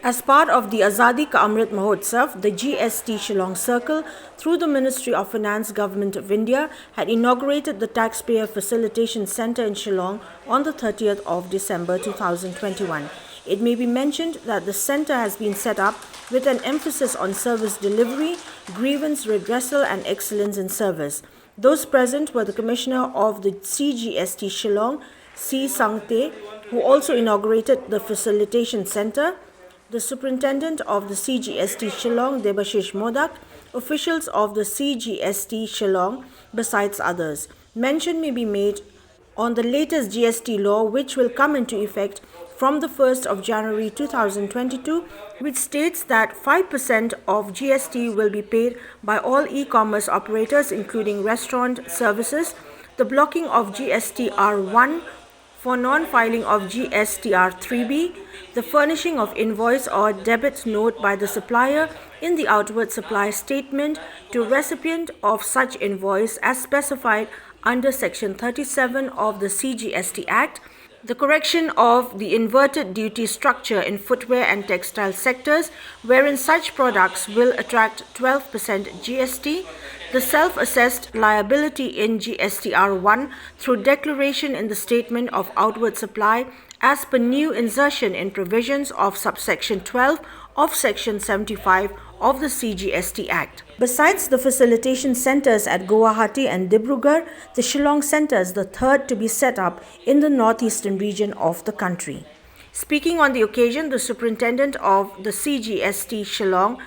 As part of the AZADI Ka AMRIT MAHOTSAV, the GST Shillong Circle, through the Ministry of Finance, Government of India, had inaugurated the Taxpayer Facilitation Centre in Shillong on the 30th of December 2021. It may be mentioned that the centre has been set up with an emphasis on service delivery, grievance redressal and excellence in service. Those present were the Commissioner of the CGST Shillong, C. SONGATE, who also inaugurated the Facilitation Centre, the Superintendent of the CGST Shillong, DEBASHISH MODAK, officials of the CGST Shillong, besides others. Mention may be made on the latest GST law, which will come into effect from the 1st of January 2022, which states that 5% of GST will be paid by all e-commerce operators, including restaurant services, the blocking of GSTR 1 for non-filing of GSTR 3B, the furnishing of invoice or debit note by the supplier in the outward supply statement to recipient of such invoice as specified under Section 37 of the CGST Act, the correction of the inverted duty structure in footwear and textile sectors, wherein such products will attract 12% GST, the self-assessed liability in GSTR 1 through declaration in the statement of outward supply as per new insertion in provisions of subsection 12 of Section 75 of the CGST Act. Besides the facilitation centers at Guwahati and Dibrugarh, the Shillong Centre is the third to be set up in the northeastern region of the country. Speaking on the occasion, the Superintendent of the CGST Shillong,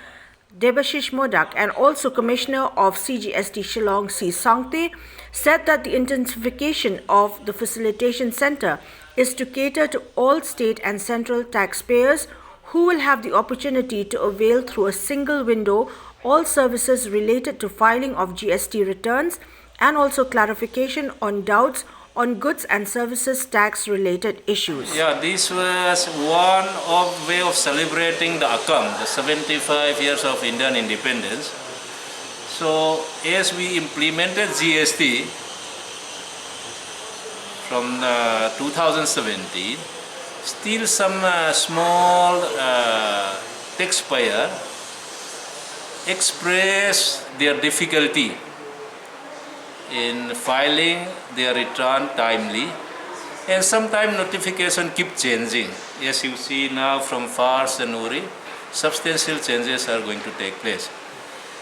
DEBASHISH MODAK, and also Commissioner of CGST Shillong, C. SONGATE, said that the intensification of the Facilitation Centre is to cater to all state and central taxpayers who will have the opportunity to avail through a single window all services related to filing of GST returns and also clarification on doubts on goods and services tax related issues. Yeah, this was one of way of celebrating the ACAM, the 75 years of Indian independence. So as we implemented GST from 2017, still some small taxpayer express their difficulty in filing their return timely, and sometimes notification keep changing. As you see now from FARS and URI, substantial changes are going to take place.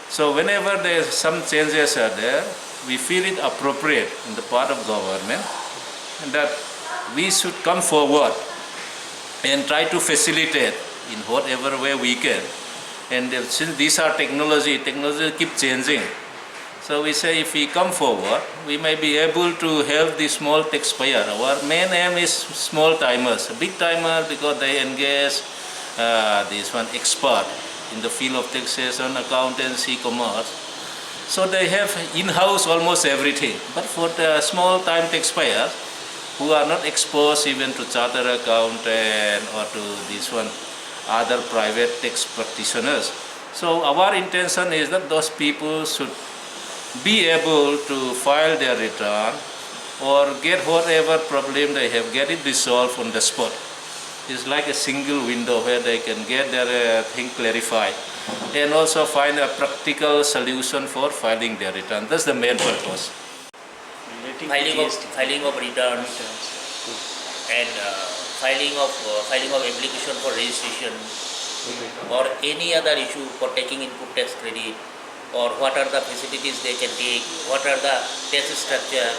So whenever there some changes are there, we feel it appropriate in the part of government that we should come forward and try to facilitate in whatever way we can. And since these are technology keep changing. So we say if we come forward, we may be able to help the small taxpayer. Our main aim is small timers, big timer because they engage this one expert in the field of taxation, accountancy, commerce. So they have in-house almost everything. But for the small time taxpayers who are not exposed even to chartered accountant or to this one other private tax practitioners. So our intention is that those people should be able to file their return or get whatever problem they have, get it resolved on the spot. It's like a single window where they can get their thing clarified and also find a practical solution for filing their return. That's the main purpose. Filing of returns and filing of application for registration or any other issue for taking input tax credit, or what are the facilities they can take, what are the tax structure,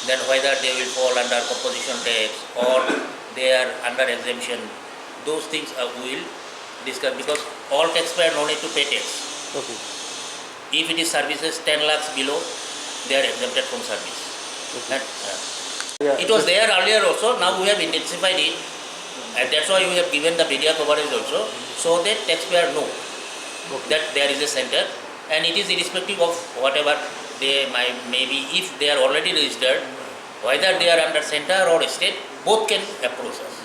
then whether they will fall under composition tax or they are under exemption. Those things we will discuss, because all taxpayers no need to pay tax. Okay. If it is services 10 lakhs below, they are exempted from service. Okay. And, it was there earlier also, now we have intensified it, and that's why we have given the media coverage also, so that taxpayers know that there is a center. And it is irrespective of whatever they may be, if they are already registered, whether they are under center or state, both can approach us.